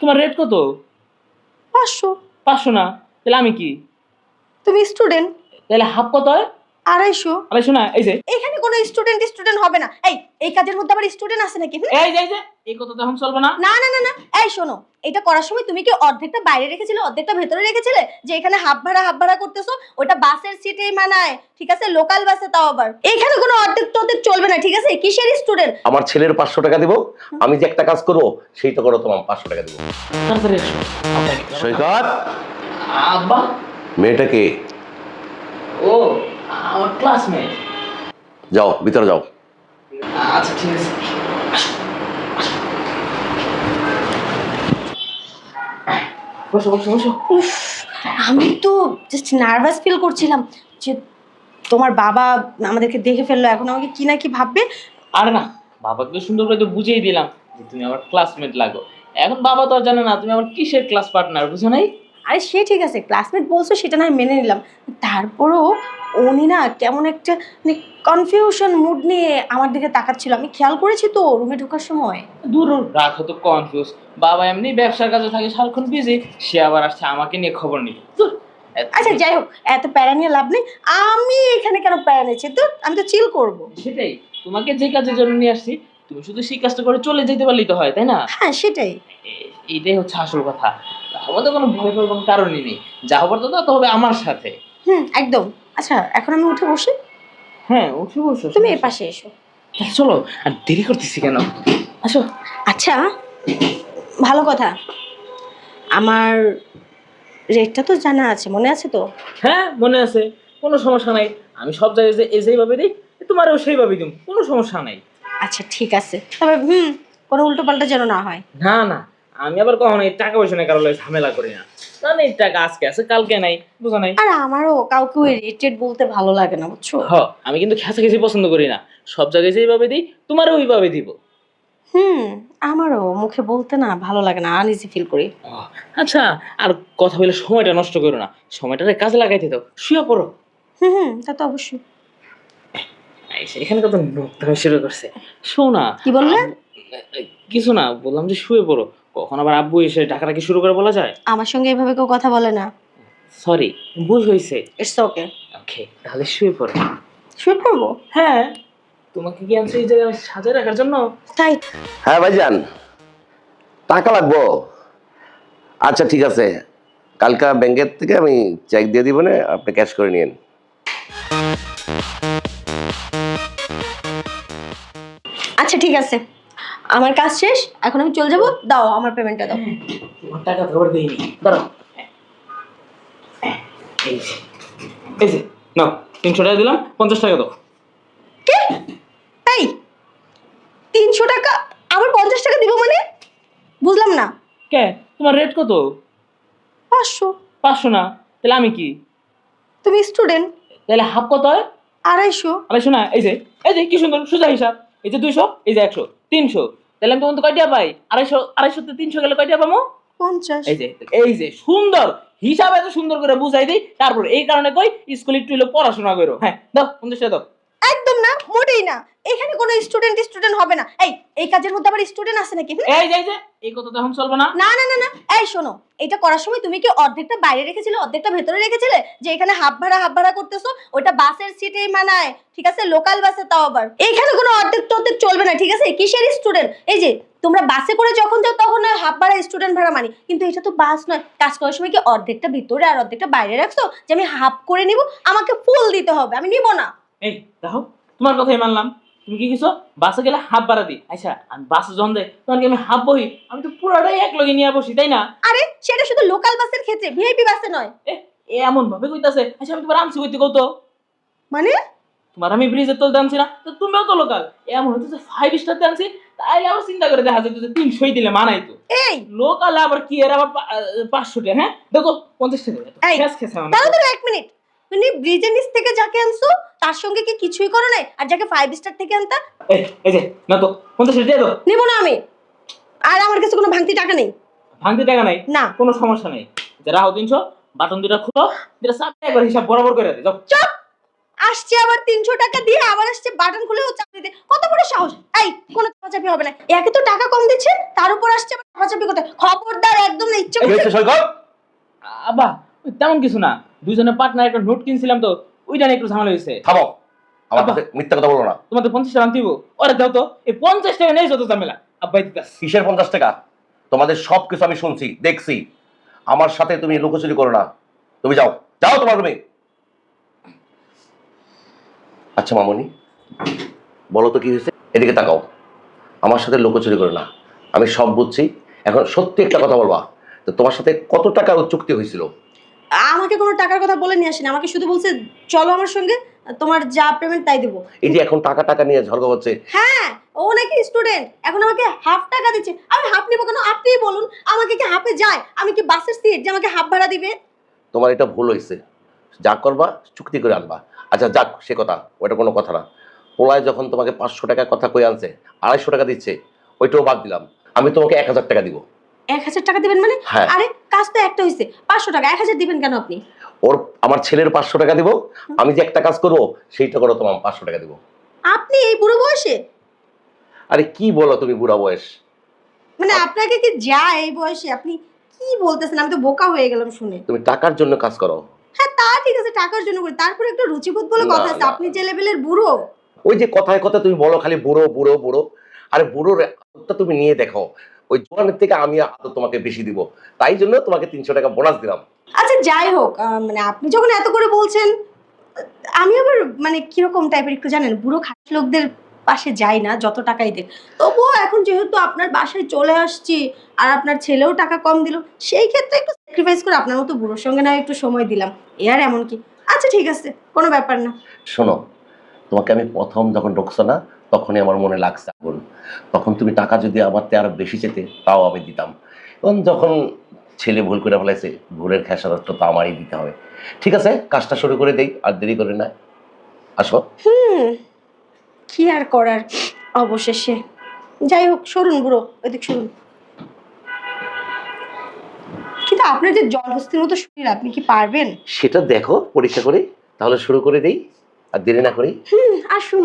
তোমার রেট কত? 500। 500 না? তাহলে আমি কি? তুমি স্টুডেন্ট। তাহলে হাফ কত হয়? 250। 250 না? এই যে এখানে কোনো স্টুডেন্ট হবে না। এই কাজের মধ্যে আবার স্টুডেন্ট আছে নাকি? এই যে এই কথা তো এখন চলবে না। না না না না, এই শোনো, এটা করার সময় তুমি কি অর্ধেকটা বাইরে রেখেছিলে অর্ধেকটা ভেতরে রেখেছিলে? যে এখানে হাফ ভাড়া করতেছো, ওটা বাসের সিটেই মানায়, ঠিক আছে? লোকাল বাসে তাও আবার। এখানে কোনো অর্ধেক চলবে না, ঠিক আছে? কিসের স্টুডেন্ট? আমার ছেলের 500 টাকা দিব, আমি যে একটা কাজ করবো সেইটা করো, তোমার 500 টাকা দিব। তাড়াতাড়ি এসো। সৈকত, আব্বা? মেয়েটাকে ও আমার ক্লাসমেট। যাও ভিতরে যাও। আচ্ছা ঠিক আছে। বসো বসো বসো। উফ, আমি তো জাস্ট নার্ভাস ফিল করছিলাম যে তোমার বাবা আমাদেরকে দেখে ফেললো, এখন আমাকে কি না কি ভাববে। আরে না, বাবাকে তো সুন্দর করে তো বুঝিয়ে দিলাম যে তুমি আমার ক্লাসমেট লাগো। এখন বাবা তো আর জানে না তুমি আমার কিসের ক্লাস পার্টনার, বুঝো নাই? আরে সে ঠিক আছে, ক্লাসমেট বলছো সেটা না হয় মেনে নিলাম, তারপরও উনি না কেমন একটা মানে কনফিউশন মুড নিয়ে আমার দিকে তাকাচ্ছিল, আমি খেয়াল করেছি তো রুমে ঢোকার সময়। দূর রাখো তো কনফিউজ। বাবা এমনি ব্যবসার কাজে থাকে, সারাক্ষণ বিজি, সে আবার আসছে আমাকে নিয়ে খবর নিতে। আচ্ছা যাই হোক, এত প্যারা নিয়ে লাভ নেই। আমি এখানে কেন প্যারা নিয়েছি? তো আমি তো চিল করব। সেটাই, তোমাকে যে কাজের জন্য নিয়ে আসছি তুমি শুধু সেই কাজটা করে চলে যেতে পারলেই তো হয়, তাই না? হ্যাঁ সেটাই। এইটাই হচ্ছে আসল কথা। আমাদের কোনো ভয় পাওয়ার কোনো কারণই নেই, যা হবার তো হবে আমার সাথে। একদম। আচ্ছা এখন আমি উঠে বসি। হ্যাঁ উঠে বসো, তুমি এর পাশে এসো। চলো, আর দেরি করতেছি কেন, আসো। আচ্ছা ভালো কথা, আমার রেটটা তো জানা আছে, মনে আছে তো? হ্যাঁ মনে আছে, কোনো সমস্যা নাই। আমি সব জায়গায় যে যেইভাবে দিই তোমারও সেইভাবে দিই, কোনো সমস্যা নাই। আচ্ছা ঠিক আছে, তবে কোনো উল্টো পাল্টা যেন না হয়। না না, আমি আবার কখনো এই টাকা পয়সা নিয়ে কারো লগে ঝামেলা করি না। কারণ এই টাকা আজকে আছে কালকে নাই, বুঝো নাই? আর আমারও কাউকে ওই রেটেড বলতে ভালো লাগে না, বুঝছো? আমি কিন্তু খেসাখেসি পছন্দ করি না, সব জায়গায় যেইভাবে দিই তোমারও ওইভাবে দিব। আমারও মুখে বলতে না ভালো লাগে না, আনইজি ফিল করি। আচ্ছা, আর কথা বলে সময়টা নষ্ট করো না, সময়টারে কাজে লাগাইতে দাও, শুয়ে পড়ো। তা তো অবশ্যই। এখানে কত নোংরা শুরু করছে। শোনা কি বললে? কিছু না, বললাম যে শুয়ে পড়ো। কখন আবার আব্বু এসে ডাকাডাকি শুরু করে বলা যায়? আমার সঙ্গে এভাবে কেউ কথা বলে না। সরি, ভুল হয়েছে। It's okay. ওকে, তাহলে শুয়ে পড়ো। শুয়ে পড়বো? হ্যাঁ, তোমাকে কি আনছে এই জায়গায় সাজিয়ে রাখার জন্য? তাই? হ্যাঁ ভাইজান, টাকা লাগবো। আচ্ছা ঠিক আছে, কালকা ব্যাংকের থেকে আমি চেক দিয়ে দিব না, আপনি ক্যাশ করে নিন। আচ্ছা ঠিক আছে, আমার কাজ শেষ, এখন আমি চলে যাবো। দাও আমার পেমেন্টটা দাও। তোমার টাকা তো আবার দিইনি, দাঁড়াও। এই যে নাও, 300 টাকা দিলাম, 50 টাকা দাও। কি? এই 300 টাকা আবার 50 টাকা দিব মানে? বুঝলাম না। কে, তোমার রেট কত? 500। 500 না? তাহলে আমি কি? তুমি স্টুডেন্ট। তাহলে হাফ কত হয়? 250। 250 না? এই যে কি সুন্দর সোজা হিসাব। এই যে 200, এই যে 100, 300। তাহলে আমি তোমার তো কয়টা পাই? 250 তে 300 গেলে কয়টা পাবো? 50। এই যে সুন্দর হিসাব, এত সুন্দর করে বুঝাই দিই, তারপর এই কারণে কই স্কুলে একটু হলো পড়াশোনা করো। হ্যাঁ দাও, 50 টাকা দাও। একদম না, মোটেই না। এখানে কোনো স্টুডেন্ট হবে না। এই কাজের মধ্যে আবার স্টুডেন্ট আছে নাকি? এই যে এই কথা তো এখন চলবে না। না না না না, এই শোনো, এটা করার সময় তুমি কি অর্ধেকটা বাইরে রেখেছিলে অর্ধেকটা ভেতরে রেখেছিলে? যে এখানে হাফ ভাড়া করতেছো, ওটা বাসের সিটেই মানায়, ঠিক আছে? লোকাল বাসে তাও আবার। এখানে কোনো অর্ধেক চলবে না, ঠিক আছে? কিসের স্টুডেন্ট? এই যে তোমরা বাসে করে যখন যাও তখন না হাফ ভাড়া স্টুডেন্ট ভাড়া মানি, কিন্তু এটা তো বাস নয়। কাজ করার সময় কি অর্ধেকটা ভিতরে আর অর্ধেকটা বাইরে রাখছো যে আমি হাফ করে নিব? আমাকে ফুল দিতে হবে, আমি নিব না। এই দেখো, তোমার কথাই মানলাম। তুমি কি কিছু বাসে গেলে হাফ ভাড়া দিই? আচ্ছা আমি বাসে যখন যাই তখন কি আমি হাফ বহি? আমি তো পুরোটাই এক লগে নিয়ে বসি, তাই না? আরে সেটা শুধু লোকাল বাসের ক্ষেত্রে, ভিআইপি বাসে নয়। এমন ভাবে কইতাছে। আচ্ছা আমি তোমার আনছি কইতে কত? মানে তোমার আমি ব্রিজের তলতে আনছি না, তো তুমিও তো লোকাল। এমন হচ্ছে 5 স্টারতে আনছি, তাইলে আবার চিন্তা করে দেখা যায় যে 300 দিলে মানাই তো। এই লোকাল আবার কি এর আবার 500 টাকা? হ্যাঁ দেখো 50 টাকা। দাঁড়াও 1 মিনিট। মানে ব্রিজের নিচ থেকে যাকে আনছো তার সঙ্গে কি কিছুই করো নাই, আর যাকে 5 স্টার থেকে আনতা? এই যে না তো 50 টাকা দিয়ে দাও। নিব না আমি, আর আমার কাছে কোনো ভাঙতি টাকা নেই। ভাঙতি টাকা নাই? না। কোনো সমস্যা নেই, যে রাখো 300, বাটন দুটা খুলো, যেটা চাপে একবার হিসাব বরাবর করে দে। যাও। চুপ! আসছে আবার 300 টাকা দিয়ে, আবার আসছে বাটন খুলে চাপ দিতে। কত বড় সাহস! এই কোনো চাপাচাপি হবে না, একে তো টাকা কম দিচ্ছে, তার উপর আসছে আবার চাপাচাপি করতে। খবরদার, একদম না, ইচ্ছে কি করছে। হয়েছে সৈকত? আব্বা ওই তেমন কিছু না, দুইজনের পার্টনার একটা নোট কিনছিলাম তো, ওইটা নিয়ে একটু ঝামেলা হয়েছে। থামো, আমার আব্বা। সাথে মিথ্যা কথা বলো না। তোমাদের 50 টাকা দিব, ওরে দাও তো, এই 50 টাকা নেই যত ঝামেলা। আব্বাই দিতাস। কিসের 50 টাকা? তোমাদের সব কিছু আমি শুনছি, দেখছি। আমার সাথে তুমি লুকোচুরি করো না। তুমি যাও, যাও তোমার রুমে। আচ্ছা মামনি, বলো তো কি হয়েছে? এদিকে তাকাও। আমার সাথে লুকোচুরি করো না, আমি সব বুঝছি। এখন সত্যি একটা কথা বলবা, তো তোমার সাথে কত টাকার চুক্তি হয়েছিল? আমাকে কোনো টাকার কথা বলে নিয়ে আসেনি, আমাকে শুধু বলছে চলো আমার সঙ্গে, তোমার যা পেমেন্ট তাই দেবো। এই যে এখন টাকা টাকা নিয়ে ঝগড়া হচ্ছে। হ্যাঁ, ও নাকি স্টুডেন্ট, এখন আমাকে হাফ টাকা দিচ্ছে। আমি হাফ নিবো কেন? আপনিই বলুন, আমাকে কি হাফে যায়? আমি কি বাসের সিট যে আমাকে হাফ ভাড়া দিবে? তোমার এটা ভুল হয়েছে, যা করবা চুক্তি করে আনবা। আচ্ছা যাক, সে কথা, ওটা কোনো কথা না। পোলায় যখন তোমাকে 500 টাকার কথা কই আনছে, 250 টাকা দিচ্ছে, ওইটাও বাদ দিলাম। আমি তোমাকে 1000 টাকা দিব। 1000 টাকা দিবেন মানে? হ্যাঁ। আরে কাজ তো একটা হয়েছে, 500 টাকা, 1000 দিবেন কেন আপনি? ওর আমার ছেলের 500 টাকা দিব, আমি যে একটা কাজ করবো সেইটা করো, তোমার 500 টাকা দিব। আপনি এই বুড়ো বয়সে? আরে কি বলো তুমি, বুড়া বয়স? মানে আপনাকে কি যায় এই বয়সে? আপনি কি বলতেছেন? আমি তো বোকা হয়ে গেলাম শুনে। তুমি টাকার জন্য কাজ করো। হ্যাঁ তা ঠিক আছে, টাকার জন্য করি, তারপরে একটা রুচিবোধ বলে না, কথা আছে। না। আপনি যে লেভেলের বুড়ো। ওই যে কথায় কথা তুমি বলো খালি বুড়ো বুড়ো বুড়ো। আরে বুড়োর আদতটা তুমি নিয়ে দেখো, ওই জোয়ানের থেকে আমি আদত তোমাকে বেশি দিব, তাই জন্য তোমাকে 300 টাকা বোনাস দিলাম। আচ্ছা যাই হোক, মানে আপনি যখন এত করে বলছেন, আমি আবার মানে কিরকম টাইপের একটু জানেন, বুড়ো খাস লোকদের পাশে যাই না যত টাকাই দেখ। তবুও এখন যেহেতু আপনার বাসায় চলে আসছি আর আপনার ছেলেও টাকা কম দিল, সেই ক্ষেত্রে একটু স্যাক্রিফাইস করে আপনার মতো বুড়োর সঙ্গে না একটু সময় দিলাম, এ আর এমন কি। আচ্ছা ঠিক আছে, কোনো ব্যাপার না। শোনো, তোমাকে আমি প্রথম যখন ঢুকছো না, তখনই আমার মনে লাগছে আগুন। তখন তুমি টাকা যদি আমার থেকে আরো বেশি চেতে, তাও আমি দিতাম। এখন যখন ছেলে ভুল করে ফেলাইছে, ভুলের খেসারত তো আমারই দিতে হবে। ঠিক আছে, কাজটা শুরু করে দেই, আর দেরি করে না। আসো। কি আর করার অবশেষে। যাই হোক, সরুন বুড়ো, ওইদিক সরুন। কিন্তু আপনার যে জলহস্তির মতো শরীর, আপনি কি পারবেন? সেটা দেখো পরীক্ষা করে, তাহলে শুরু করে দেই, আর দেরি না করি। আসুন।